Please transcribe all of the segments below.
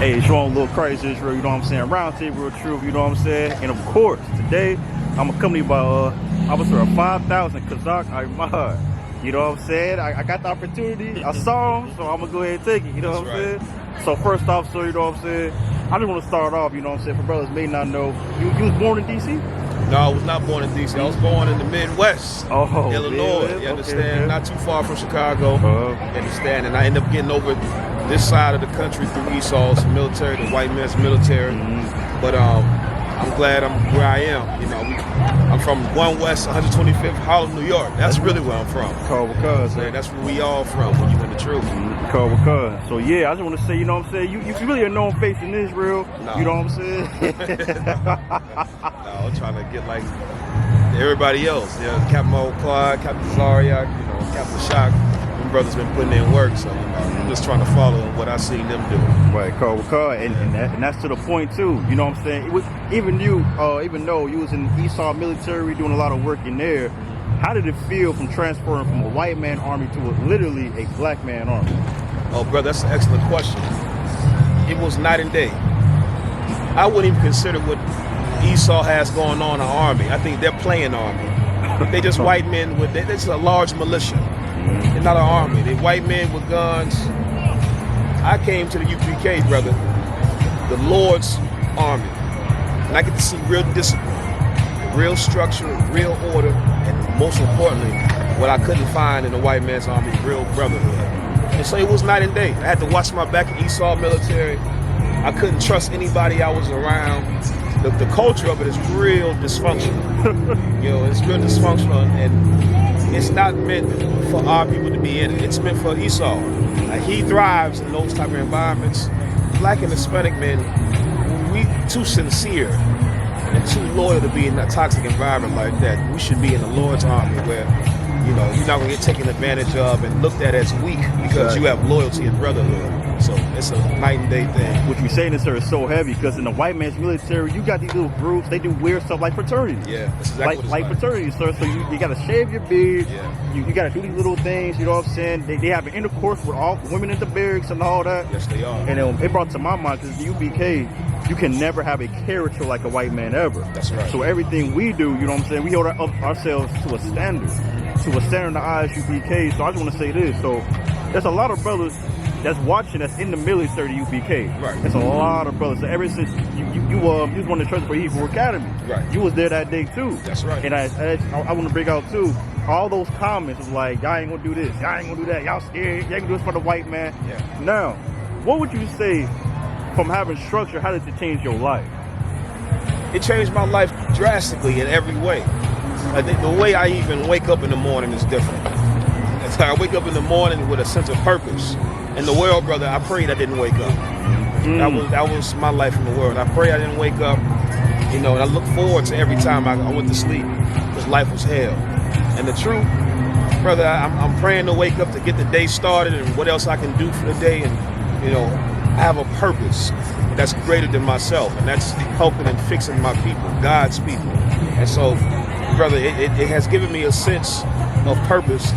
Hey, showing a little crisis, real, you know what I'm saying? Round table of truth, you know what I'm saying? And of course, today I'm accompanied by Officer of 5,000 Chaazaq Imad. You know what I'm saying? I got the opportunity, I saw him, so I'm gonna go ahead and take it, you know what I'm saying? So first off, sir, you know what I'm saying? I just want to start off, you know what I'm saying, for brothers may not know, you was born in DC? No, I was not born in D.C. I was born in the Midwest, Illinois. Man. You understand? Okay. Not too far from Chicago. You understand? And I ended up getting over this side of the country through Esau's military, the white man's military. But I'm glad I'm where I am. You know, I'm from 1 West 125th, Harlem, New York. That's really where I'm from. That's where we all from when you in the truth. So yeah, I just want to say, you know what I'm saying, you really a known face in Israel. No. You know what I'm saying? No, I'm trying to get like everybody else. Yeah, Captain Clyde, Captain Zaria, you know, Captain Shock. Them brothers been putting in work, so you know, I'm just trying to follow what I seen them do. Right, and that's to the point too. You know what I'm saying? It was, even though you was in Esau military doing a lot of work in there, how did it feel from transferring from a white man army to literally a black man army? Oh, brother, that's an excellent question. It was night and day. I wouldn't even consider what Esau has going on in the army. I think they're playing army. They just white men with, it's a large militia. They're not an army. They're white men with guns. I came to the UPK, brother, the Lord's army. And I get to see real discipline, real structure, real order, and most importantly, what I couldn't find in the white man's army, real brotherhood. And so it was night and day. I had to watch my back in Esau military. I couldn't trust anybody I was around. The culture of it is real dysfunctional. You know, it's real dysfunctional, and it's not meant for our people to be in it. It's meant for Esau. He thrives in those type of environments. Black and Hispanic men, we too sincere and too loyal to be in that toxic environment like that. We should be in the Lord's army where, you know, you're not gonna get taken advantage of and looked at as weak because you have loyalty and brotherhood. So it's a night and day thing. What you're saying, sir, is so heavy because in the white man's military, you got these little groups. They do weird stuff like fraternities. Yeah, that's exactly what it's like fraternities, sir. So you got to shave your beard. Yeah. You got to do these little things. You know what I'm saying? They have an intercourse with all women in the barracks and all that. Yes, they are. And it brought to my mind because the UBK, you can never have a character like a white man ever. That's right. So everything we do, you know what I'm saying? We hold ourselves to a standard in the eyes UBK. So I just want to say this. So there's a lot of brothers that's watching that's in the military UPK. Right. It's a lot of brothers. So ever since you was one of the trusted for Hebrew Academy. Right. You was there that day too. That's right. And I want to bring out too, all those comments was like, y'all ain't gonna do this, y'all ain't gonna do that, y'all scared, y'all gonna do this for the white man. Yeah. Now, what would you say from having structure, how did it change your life? It changed my life drastically in every way. I think the way I even wake up in the morning is different. I wake up in the morning with a sense of purpose. In the world, brother, I prayed I didn't wake up. That was my life in the world. I pray I didn't wake up, you know, and I look forward to every time I went to sleep because life was hell. And the truth, brother, I'm praying to wake up to get the day started and what else I can do for the day. And, you know, I have a purpose that's greater than myself, and that's helping and fixing my people, God's people. And so, brother, it has given me a sense of purpose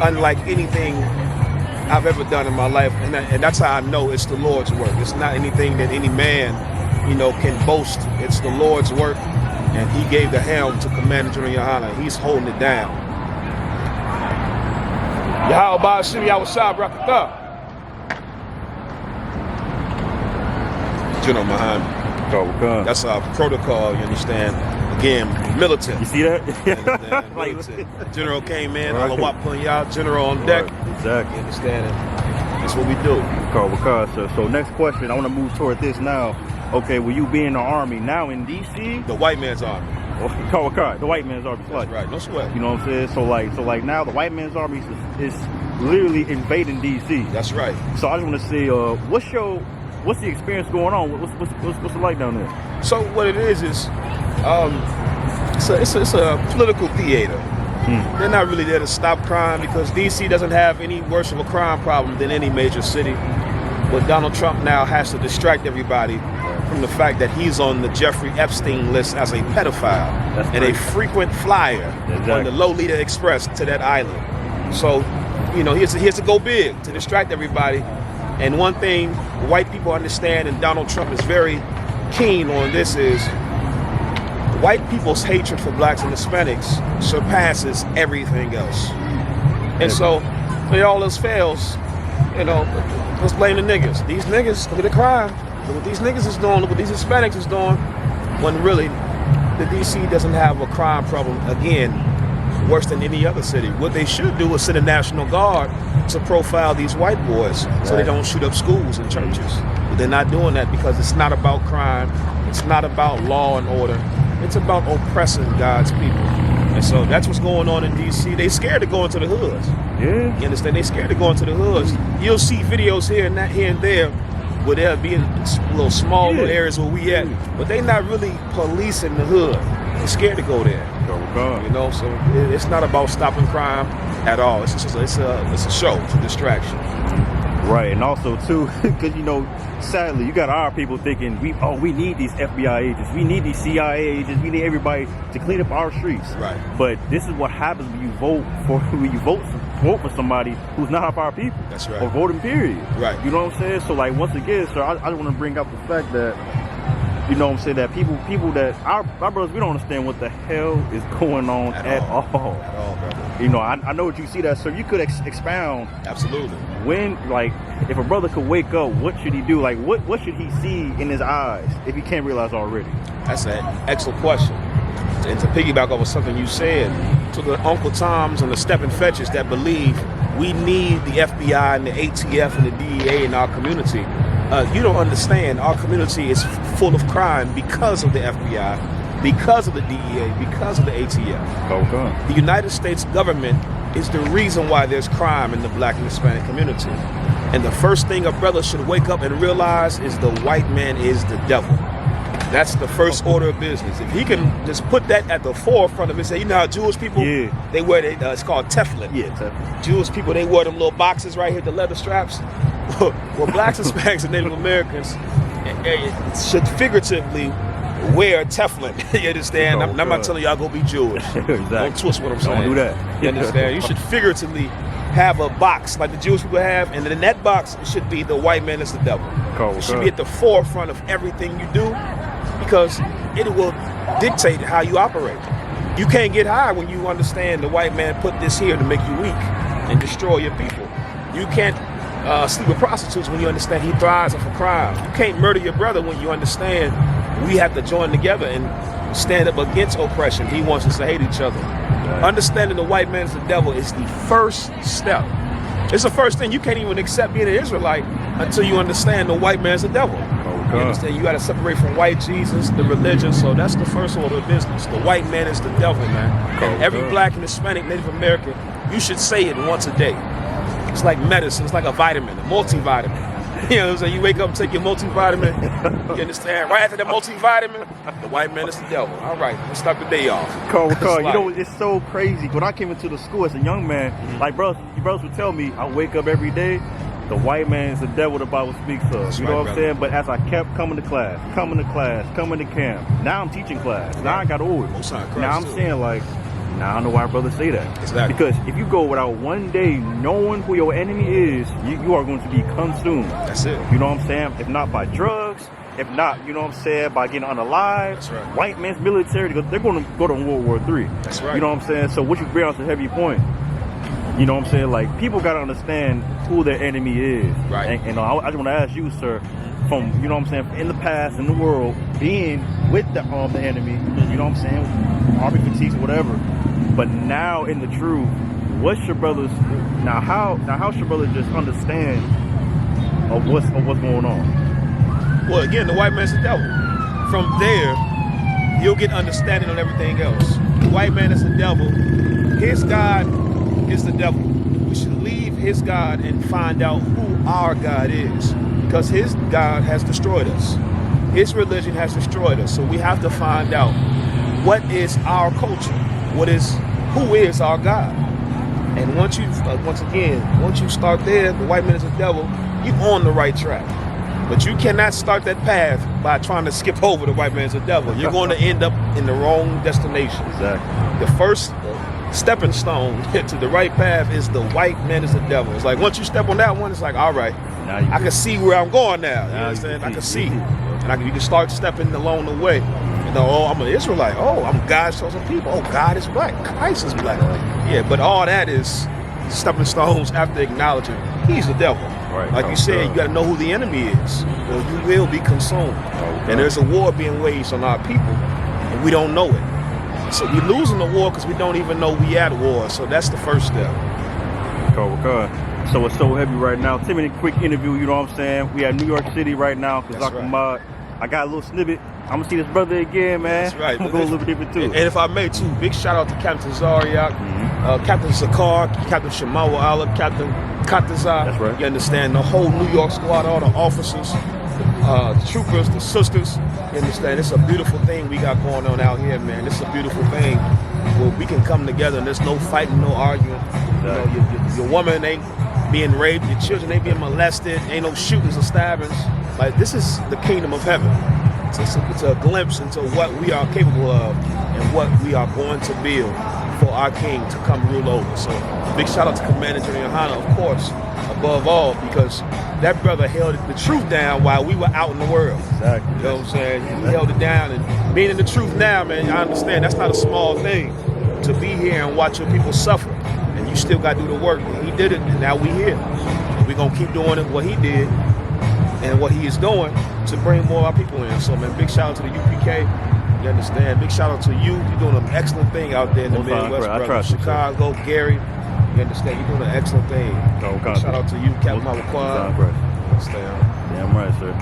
unlike anything I've ever done in my life, and that's how I know it's the Lord's work. It's not anything that any man, you know, can boast. It's the Lord's work, and He gave the helm to Commander General Yohana. He's holding it down. Yahweh Ba'ashim Yahweh Brakatah. General Muhammad. That's our protocol, you understand? Again, militant. You see that? Like, General came in, General on deck. Exactly. You understand it? That's what we do. So next question, I want to move toward this now. Okay, will you be in the army now in DC? The white man's army. The white man's army. That's right, no sweat. You know what I'm saying? So like now the white man's army is literally invading DC. That's right. So I just want to say, what's the experience going on? What's it like down there? So what it is it's a political theater. They're not really there to stop crime because DC doesn't have any worse of a crime problem than any major city. But Donald Trump now has to distract everybody from the fact that he's on the Jeffrey Epstein list as a pedophile and a frequent flyer on the Lolita Express to that island. So, you know, he has to go big to distract everybody. And one thing white people understand, and Donald Trump is very keen on this, is white people's hatred for blacks and Hispanics surpasses everything else. And so, when all else fails, you know, let's blame the niggas. These niggas, look at the crime. Look what these niggas is doing. Look what these Hispanics is doing. When really, the DC doesn't have a crime problem, again, worse than any other city. What they should do is send a National Guard to profile these white boys so they don't shoot up schools and churches. But they're not doing that because it's not about crime. It's not about law and order. It's about oppressing God's people. And so that's what's going on in DC. They scared to go into the hoods. Yeah. You understand? They scared to go into the hoods. You'll see videos here and there where they'll be in little small little areas where we at, but they not really policing the hood. They're scared to go there. You know, so it's not about stopping crime at all. It's just it's a show, it's a distraction. Right, and also too, because you know, sadly, you got our people thinking we need these FBI agents, we need these CIA agents, we need everybody to clean up our streets. Right. But this is what happens when you vote for somebody who's not of our people. That's right. Or voting period. Right. You know what I'm saying? So like once again, sir, I just want to bring up the fact that, you know what I'm saying, that people that our brothers, we don't understand what the hell is going on at all. At all, brother. You know, I know what you see that, sir. You could expound. Absolutely. When, like, if a brother could wake up, what should he do? Like, what should he see in his eyes if he can't realize already? That's an excellent question. And to piggyback off of something you said, to the Uncle Toms and the Step and Fetches that believe we need the FBI and the ATF and the DEA in our community, you don't understand. Our community is full of crime because of the FBI, because of the DEA, because of the ATF. Okay. The United States government is the reason why there's crime in the black and Hispanic community. And the first thing a brother should wake up and realize is the white man is the devil. That's the first order of business. If he can just put that at the forefront of it, say, you know how Jewish people, they wear, it's called Teflon. Yeah, Teflon. Jewish people, they wear them little boxes right here, the leather straps. Well, blacks, Hispanics, and Native Americans should figuratively wear Teflon. You understand? I'm not telling y'all go be Jewish. Exactly. Don't twist what I'm saying. Don't do that. You understand? You should figuratively have a box like the Jewish people have, and then in that box it should be the white man is the devil. It should be at the forefront of everything you do, because it will dictate how you operate. You can't get high when you understand the white man put this here to make you weak and destroy your people. You can't sleep with prostitutes when you understand he thrives off of crime. You can't murder your brother when you understand we have to join together and stand up against oppression. He wants us to hate each other. Right. Understanding the white man is the devil is the first step. It's the first thing. You can't even accept being an Israelite until you understand the white man is the devil. You understand? You got to separate from white Jesus, the religion. So that's the first order of business. The white man is the devil, man. And every black and Hispanic, Native American, you should say it once a day. It's like medicine. It's like a vitamin, a multivitamin. You know what I'm saying? You wake up and take your multivitamin. You understand? Right after the multivitamin, the white man is the devil. All right, let's start the day off. Carl, you know, it's so crazy. When I came into the school as a young man, like brothers would tell me, I wake up every day, the white man is the devil the Bible speaks of. That's you know right, what I'm saying? But as I kept coming to class, coming to camp, now I'm teaching class. Now I got orders. Now I'm saying, like, now I know why brothers say that. Exactly. Because if you go without one day knowing who your enemy is, you are going to be consumed. That's it. You know what I'm saying? If not by drugs, if not, you know what I'm saying, by getting unalive. That's right. White man's military, they're going to go to World War III. That's right. You know what I'm saying? So what you bring out a heavy point. You know what I'm saying? Like, people got to understand who their enemy is. Right. And I just want to ask you, sir, from, you know what I'm saying, in the past, in the world, being with the enemy, you know what I'm saying, army fatigues, whatever. But now in the truth, what should brothers how should brothers just understand of what's going on? Well, again, the white man's the devil. From there, you'll get understanding on everything else. The white man is the devil. His God is the devil. We should leave his God and find out who our God is, because his God has destroyed us. His religion has destroyed us. So we have to find out what is our culture. Who is our God? And once you start there, the white man is the devil, you're on the right track. But you cannot start that path by trying to skip over the white man is the devil. You're going to end up in the wrong destination. Exactly. The first stepping stone to the right path is the white man is the devil. It's like once you step on that one, it's like, all right, Now you I can see where I'm going now. You Now understand? you I can see. see. And you can start stepping along the way. You know, oh, I'm an Israelite. Oh, I'm God's chosen people. Oh, God is black. Christ is black. Yeah, but all that is stepping stones after acknowledging he's the devil. Right. Like you said, you got to know who the enemy is, or you will be consumed. And there's a war being waged on our people, and we don't know it. So we're losing the war because we don't even know we at war. So that's the first step. So it's so heavy right now. 10-minute quick interview, you know what I'm saying? We at New York City right now, Chaazaq Imad. I got a little snippet. I'm gonna see this brother again, man. That's right. I'm gonna go a little bit different too. And if I may too, big shout out to Captain Chaazaq, Captain Zakar, Captain Shemawa Allah, Captain Chaazaq. That's right. You understand? The whole New York squad, all the officers, the troopers, the sisters. You understand? It's a beautiful thing we got going on out here, man. It's a beautiful thing where we can come together and there's no fighting, no arguing. You know, your woman ain't being raped, your children ain't being molested, ain't no shootings or stabbings. Like, this is the kingdom of heaven. It's a glimpse into what we are capable of and what we are going to build for our king to come rule over. So big shout out to Commander General Hana, of course, above all, because that brother held the truth down while we were out in the world. Exactly. You know what I'm saying? He held it down, and being in the truth now, man, I understand that's not a small thing to be here and watch your people suffer. And you still got to do the work. And he did it, and now we here. And we're going to keep doing it, what he did and what he is doing to bring more of our people in. So, man, big shout out to the UPK. You understand? Big shout out to you. You're doing an excellent thing out there in the Midwest, brother. Chicago, Gary. You understand? You're doing an excellent thing. Shout out to you, Captain Malakwa. Damn right, sir.